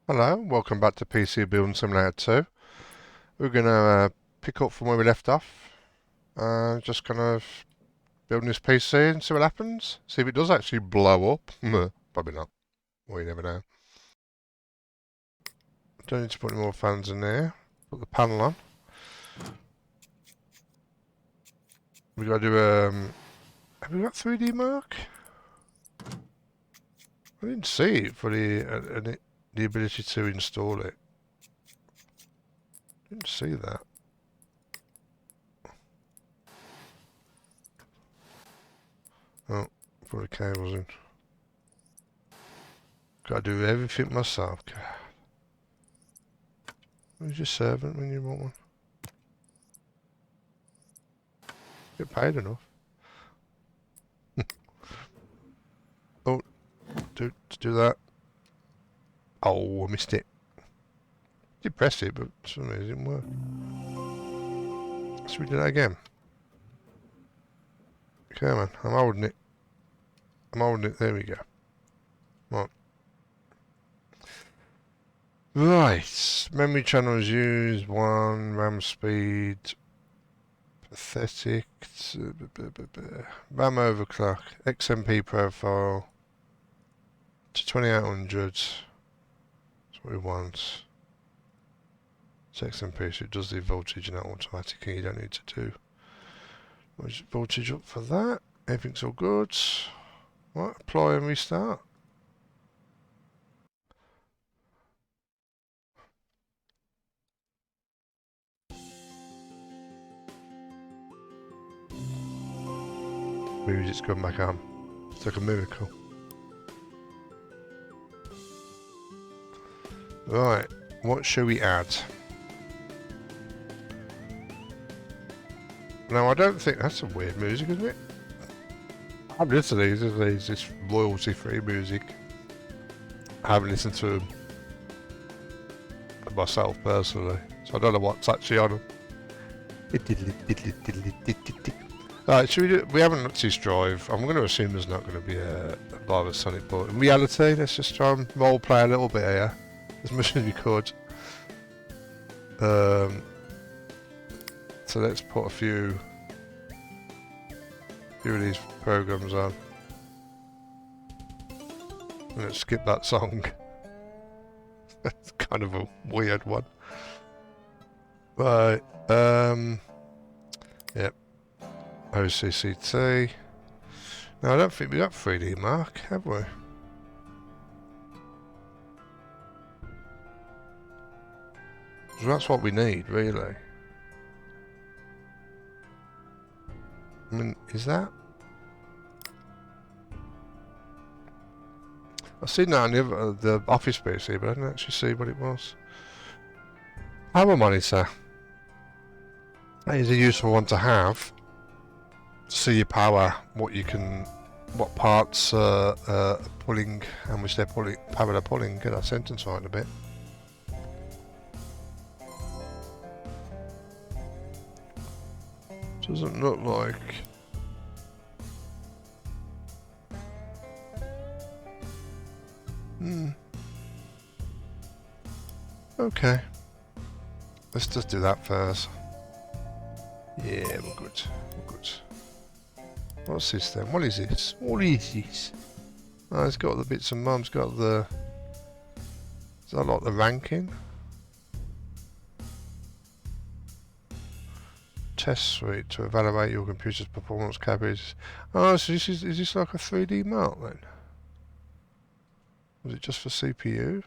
Hello, welcome back to PC Building Simulator 2. We're going to pick up from where we left off. Just kind of building this PC and see what happens. See if it does actually blow up. Probably not. Well, you never know. Don't need to put any more fans in there. Put the panel on. We've got to do have we got 3D Mark? I didn't see it for the ability to install it. Didn't see that. Oh, put the cables in. Got to do everything myself. God. Who's your servant when you want one? Get paid enough. Oh, to do that. Oh, I missed it. Did press it, but for some reason it didn't work. Should we do that again? Okay, man. I'm holding it. I'm holding it. There we go. Right. Right. Memory channels used. 1. RAM speed. Pathetic. RAM overclock. XMP profile. To 2800. That's what we want. It's XMP, so it does the voltage and that automatically. You don't need to do much voltage up for that. Everything's all good. Right, apply and restart. Music's gone back on. It's like a miracle. Right, what shall we add? Now, I don't think that's some weird music, isn't it? I've listened to these, this royalty-free music. I haven't listened to them myself personally, so I don't know what's actually on them. Right, should we do? We haven't looked at his drive. I'm going to assume there's not going to be a virus on it, but in reality, let's just try and role play a little bit here, as much as we could. So let's put a few of these programs on. And let's skip that song. That's kind of a weird one. Right, yep. OCCT. No, I don't think we got 3D Mark, have we? So that's what we need, really. I mean, is that? I've seen that on the office PC, but I didn't actually see what it was. Power monitor. That is a useful one to have. To see your power, what parts are pulling, how much they're pulling, power they're pulling. Get that sentence right a bit. Doesn't look like. Okay. Let's just do that first. Yeah, we're good. We're good. What's this then? What is this? What is this? Oh, it's got the bits and bobs. Got the. Is that like the ranking? Test suite to evaluate your computer's performance capabilities. Oh, so is this like a 3D Mark then? Was it just for CPU?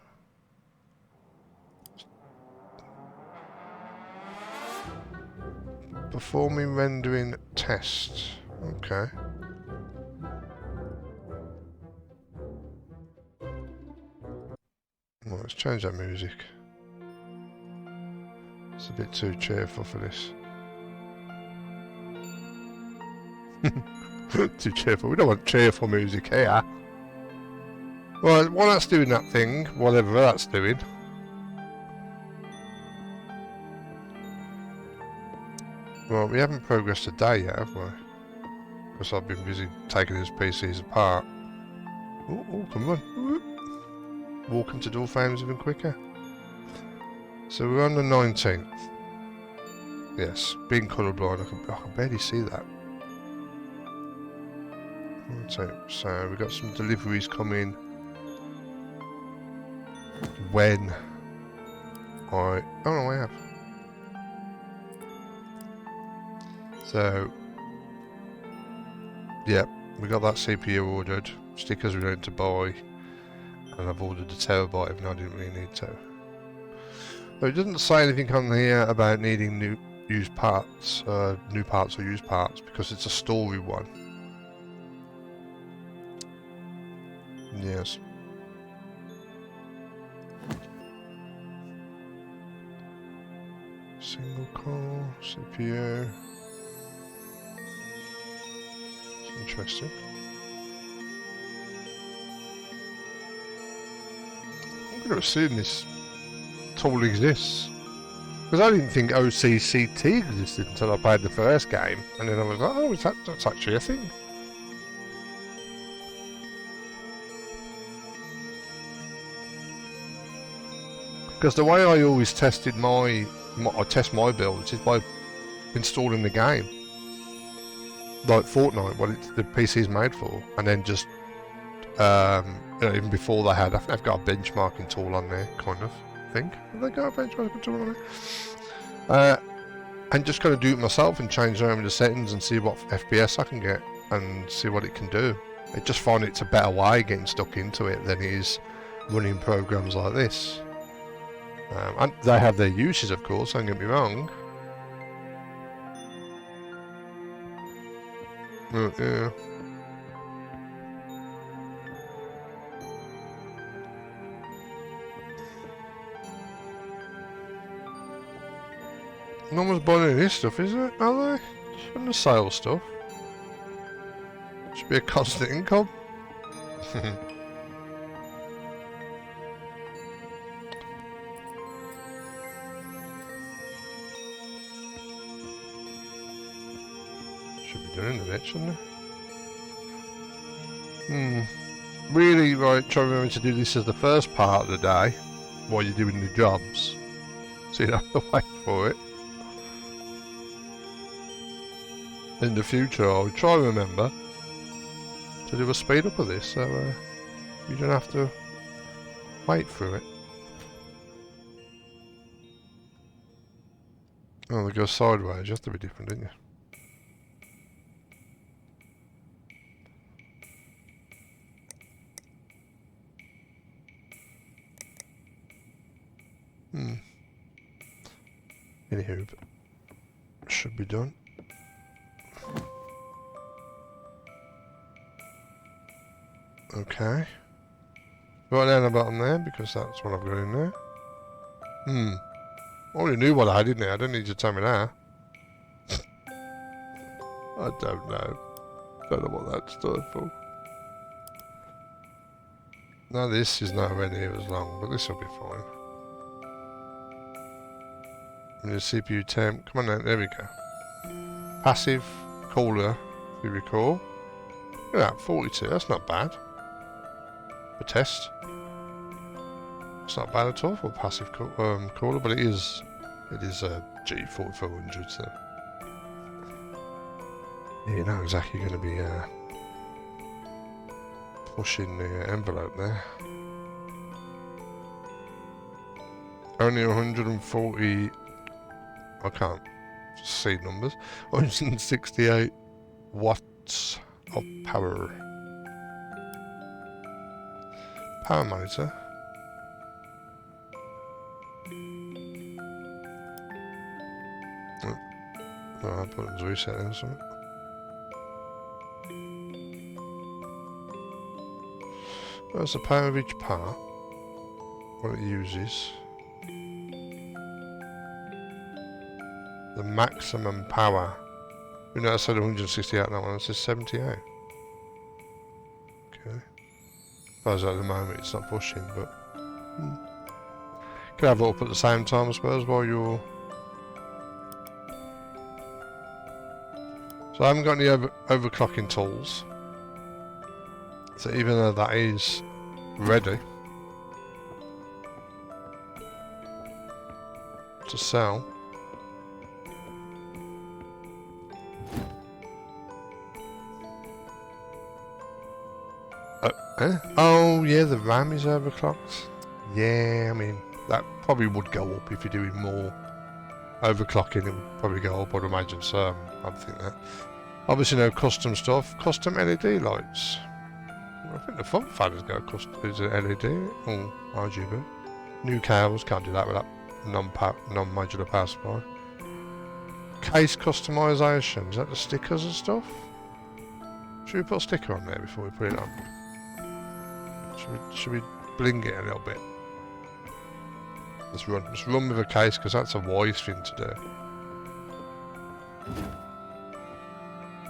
Performing rendering test. Okay. Well, let's change that music. It's a bit too cheerful for this. Too cheerful. We don't want cheerful music here. Well, while that's doing that thing, whatever that's doing. Well, we haven't progressed today yet, have we? Because I've been busy taking his PCs apart. Oh, come on. walk into door frames even quicker. So we're on the 19th. Yes, being colourblind, I can barely see that. So we've got some deliveries coming when I... Oh no, I have. So, yeah, we got that CPU ordered, stickers we need to buy, and I've ordered a terabyte even though I didn't really need to. But it doesn't say anything on here about needing new parts or used parts because it's a story one. Yes. Single core, CPU. It's interesting. I'm going to assume this tool exists. Because I didn't think OCCT existed until I played the first game. And then I was like, oh, that's actually a thing. Because the way I always tested I test my builds is by installing the game. Like Fortnite, what the PC's made for. And then just, you know, even before they've got a benchmarking tool on there, kind of. I think. Have they got a benchmarking tool on there? And just kind of do it myself and change around the settings and see what FPS I can get and see what it can do. I just find it's a better way getting stuck into it than it is running programs like this. And they have their uses, of course, don't get me wrong. Yeah. No one's buying any of this stuff, is it? Are they? From the sale stuff. Should be a constant income. Should be doing a bit, shouldn't it? Really, right, try to remember to do this as the first part of the day while you're doing the jobs. So you don't have to wait for it. In the future, I'll try to remember to do a speed up of this so you don't have to wait through it. Oh, they go sideways, you have to be different, don't you? Anywho, should be done. Okay. Right down the bottom there, because that's what I've got in there. I already knew what I had in there, I don't need you to tell me that. I don't know. Don't know what that stood for. Now this is nowhere near as long, but this will be fine. And the CPU temp, come on now, there we go. Passive cooler, if you recall. Look at that, 42, that's not bad. For test. It's not bad at all for passive cooler, but it is a G4400, so you're not exactly going to be pushing the envelope there. Only 140, I can't see numbers, 168 watts of power. Power monitor. Oh, buttons reset or something. That's the power of each part. What it uses. The maximum power. You know, I said 168 on that one, it says 78. Okay. As at the moment it's not pushing, but can have it up at the same time, I suppose, while you're. So I haven't got any overclocking tools. So even though that is ready, to sell. Oh yeah, the RAM is overclocked. Yeah, I mean that probably would go up if you're doing more overclocking. It would probably go up, I'd imagine. So I think that. Obviously, no custom stuff. Custom LED lights. I think the front fan has got a custom. Is it LED or RGB? New cables, can't do that with that non-modular power supply. Case customization. Is that the stickers and stuff? Should we put a sticker on there before we put it on? Should we bling it a little bit? Let's run with a case because that's a wise thing to do.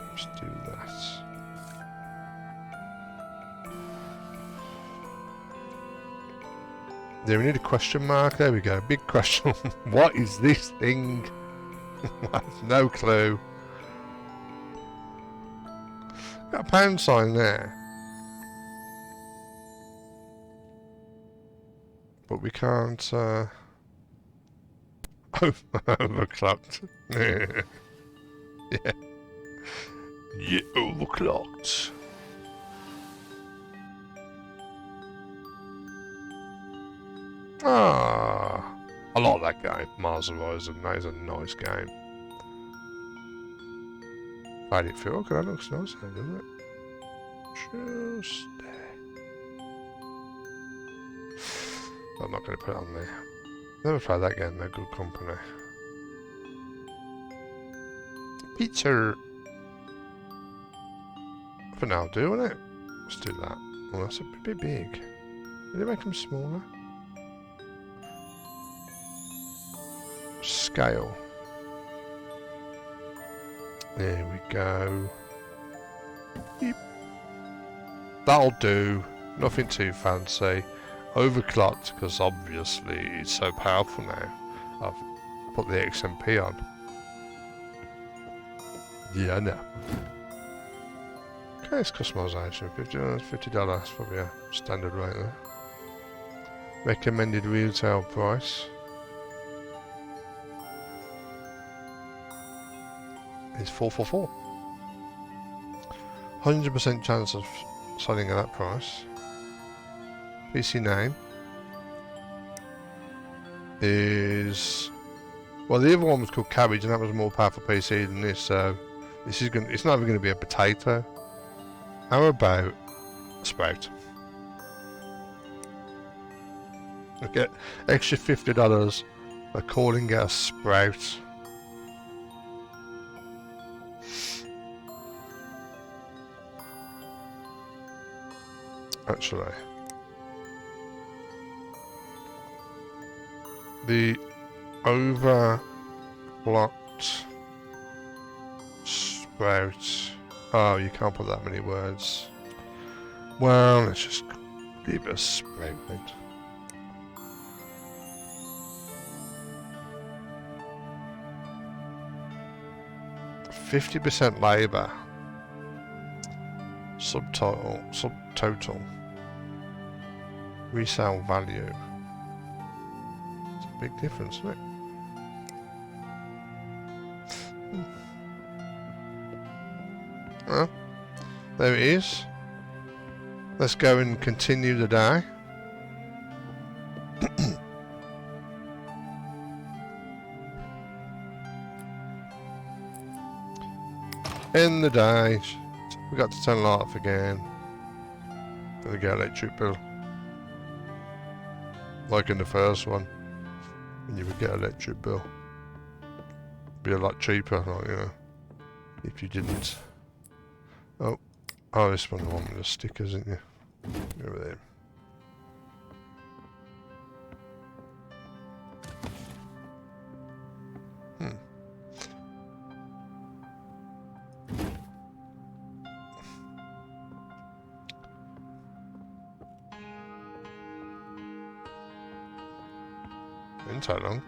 Let's do that. Yeah, we need a question mark. There we go. Big question. What is this thing? No clue. Got a pound sign there. But we can't, overclocked. Yeah. Yeah, overclocked. Ah, I like that game, Mars Horizon. That is a nice game. Played it through. Okay, that looks nice, doesn't it? Just there. I'm not going to put it on there. Never played that game. They're good company. Pizza. For now, do it. Let's do that. Well, that's a bit big. Did they make them smaller? Scale. There we go. Beep. That'll do. Nothing too fancy. Overclocked because obviously it's so powerful now. I've put the XMP on. Yeah, I know. Okay, it's customization. $50, probably a standard rate there. Recommended retail price is $444. 100% chance of selling at that price. PC name is, well, the other one was called Cabbage, and that was a more powerful PC than this. So this is it's not even going to be a potato. How about a Sprout? I get extra $50 by calling it a Sprout. Actually, the overclocked Sprout. Oh, you can't put that many words. Well, let's just leave it a Sprout then. $50% labour. Subtotal. Resale value. It's a big difference, isn't it? Well, there it is. Let's go and continue the day. In the day, we got to turn light off again. Gonna get electric bill. Like in the first one, when you would get electric bill. Be a lot cheaper, like, you know, if you didn't. Oh, this one, the one with the stickers, isn't it? Over there. Didn't take long.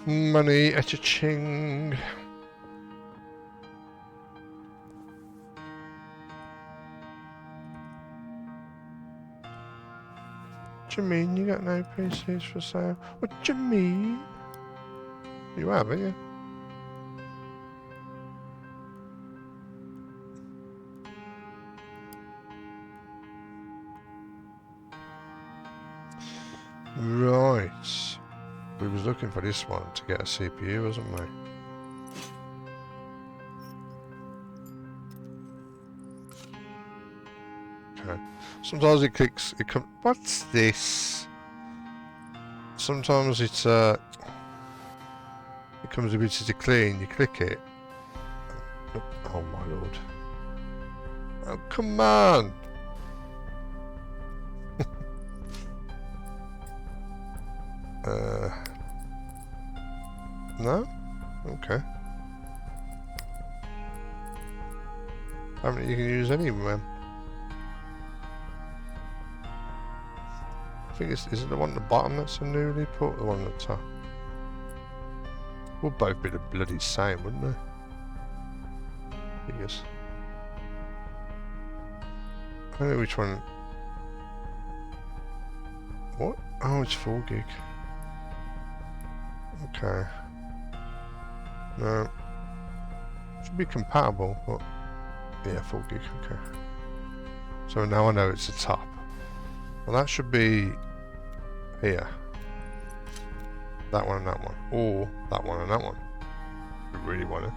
Money, cha-ching. do you mean you got no PCs for sale? What do you mean? You have, haven't you? Right. We was looking for this one to get a CPU, wasn't we? Okay. Sometimes it clicks. It comes. What's this? Sometimes it's it comes a bit too clean. You click it. Oh my lord! Oh come on! No? Okay. I mean, you can use any of them. I think is it the one at the bottom that's a newly put, the one at the top? Would both be the bloody same, wouldn't they? Yes. I don't know which one. What? Oh, it's 4 gig. Okay. No. Should be compatible, but yeah, 4 gig. Okay. So now I know it's the top. Well, that should be here. That one and that one. Or that one and that one. If we really want it.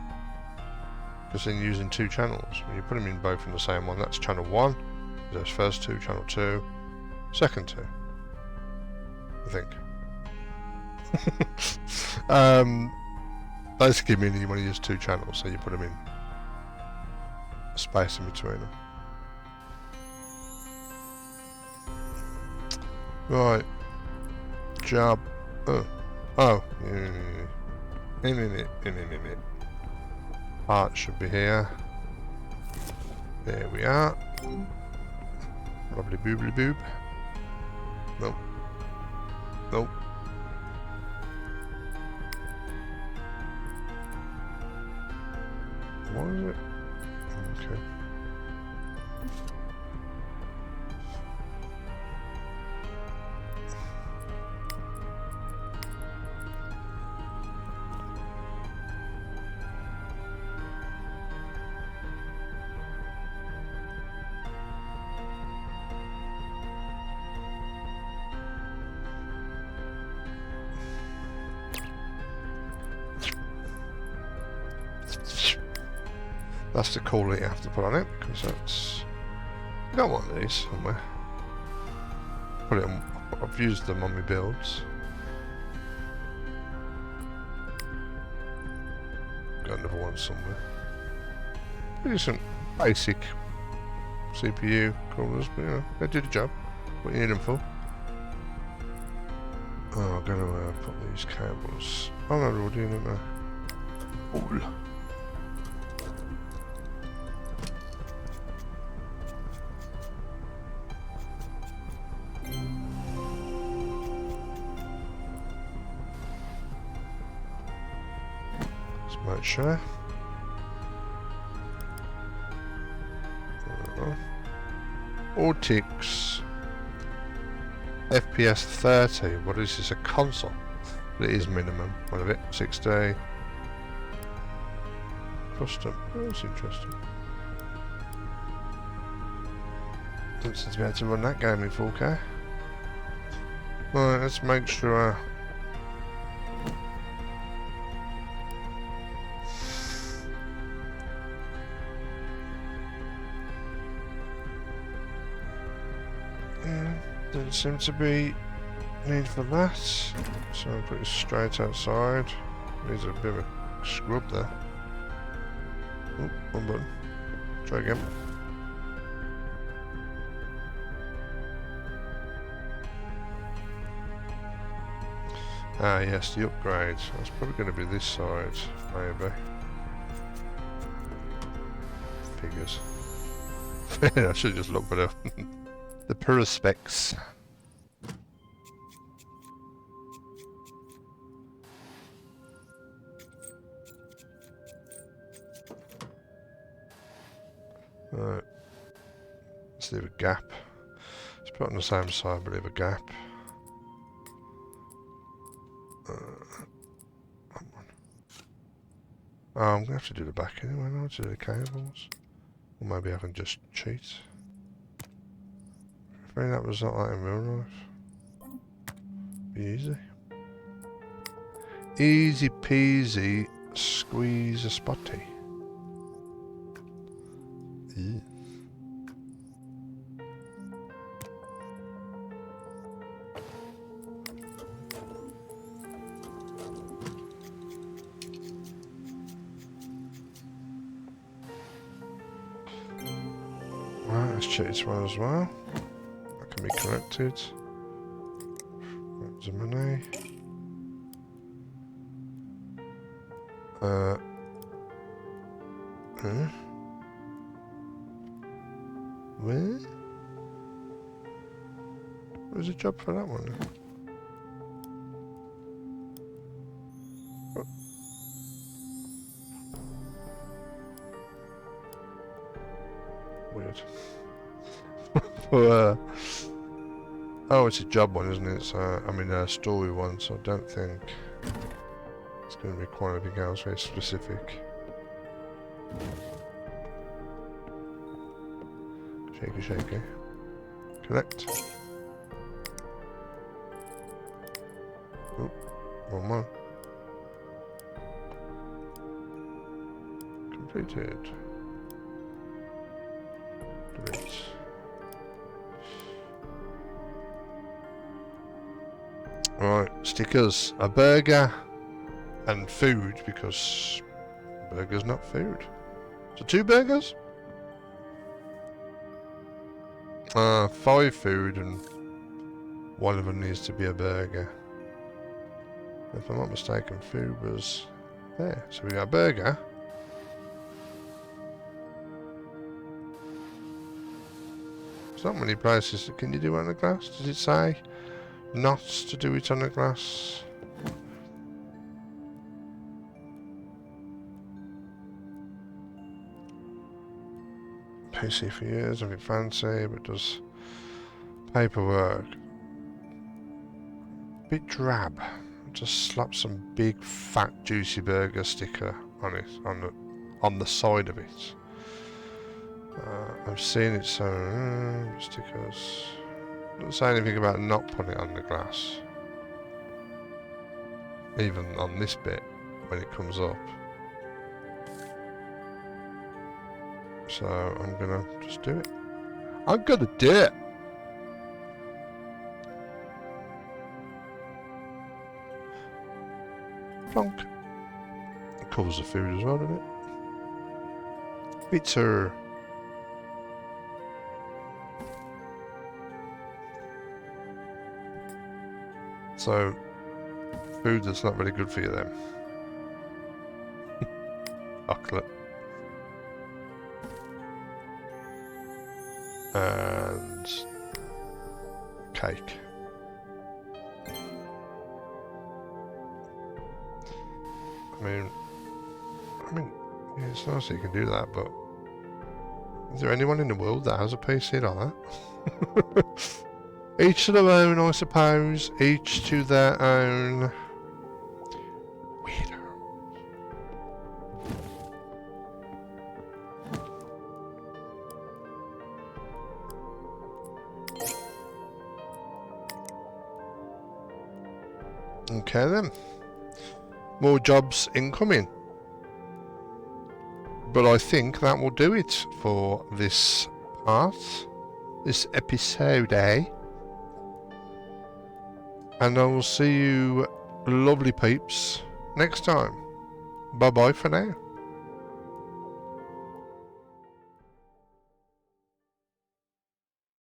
Because then using 2 channels. When you put them in both in the same one, that's channel 1. There's first 2, channel 2, second 2. I think. Basically meaning you want to use 2 channels, so you put them in space in between them. Right. Job. Oh. Part should be here. There we are. Lovely boobly boob. Nope. Nope. What is it? Okay. That's the cooler you have to put on it, because that's... I got one of these somewhere. Put it on... I've used them on my builds. Got another one somewhere. Pretty some basic CPU coolers, but you know, they do the job. What you need them for. Oh, I'm gonna put these cables... Oh no, they're already in, aren't they? Ooh. Sure. Ortix FPS 30. What is this? A console? But it is minimum. What of it? 6-day. Custom. Oh, that's interesting. Doesn't seem to be able to run that game in 4K. Right, let's make sure. Doesn't seem to be need for that, so I'll put it straight outside. Needs a bit of a scrub there. Oh, one button. Try again. Ah yes, the upgrade. That's probably going to be this side, maybe. Figures. I should have just looked at the pure specs. Right. Let's leave a gap. Let's put it on the same side, but leave a gap. Come on. Oh, I'm going to have to do the back anyway, now to do the cables. Or maybe I can just cheat. I think that was not like in real life. Be easy. Easy peasy, squeeze a spotty. Ew. Right, let's check this one as well. That can be connected. There's the money. Huh? Where? There's a job for that one. Oh. Weird. Well, oh, it's a job one, isn't it? So, I mean, a story one, so I don't think it's going to require anything else very specific. Shaky, shaky. Connect. Oh, one more. Completed. Delete. Right, stickers. A burger and food, because burger's not food. So 2 burgers? 5 food and one of them needs to be a burger. If I'm not mistaken, food was there. So we got a burger. There's not many places. Can you do it on the glass? Does it say not to do it on the glass? PC for years, nothing fancy, but does paperwork. Bit drab. Just slap some big fat juicy burger sticker on it, on the side of it. I've seen it, so stickers. Doesn't say anything about not putting it on the glass. Even on this bit when it comes up. So I'm gonna just do it. I'm gonna do it. Plonk. It covers the food as well, doesn't it? Pizza. So, food that's not very good for you then. Chocolate. And cake. I mean, yeah, it's nice that you can do that, but is there anyone in the world that has a PC like that? Each to their own, I suppose. Each to their own. Weirdo. Okay then. More jobs incoming. But I think that will do it for this part. This episode, eh? And I will see you lovely peeps next time. Bye bye for now.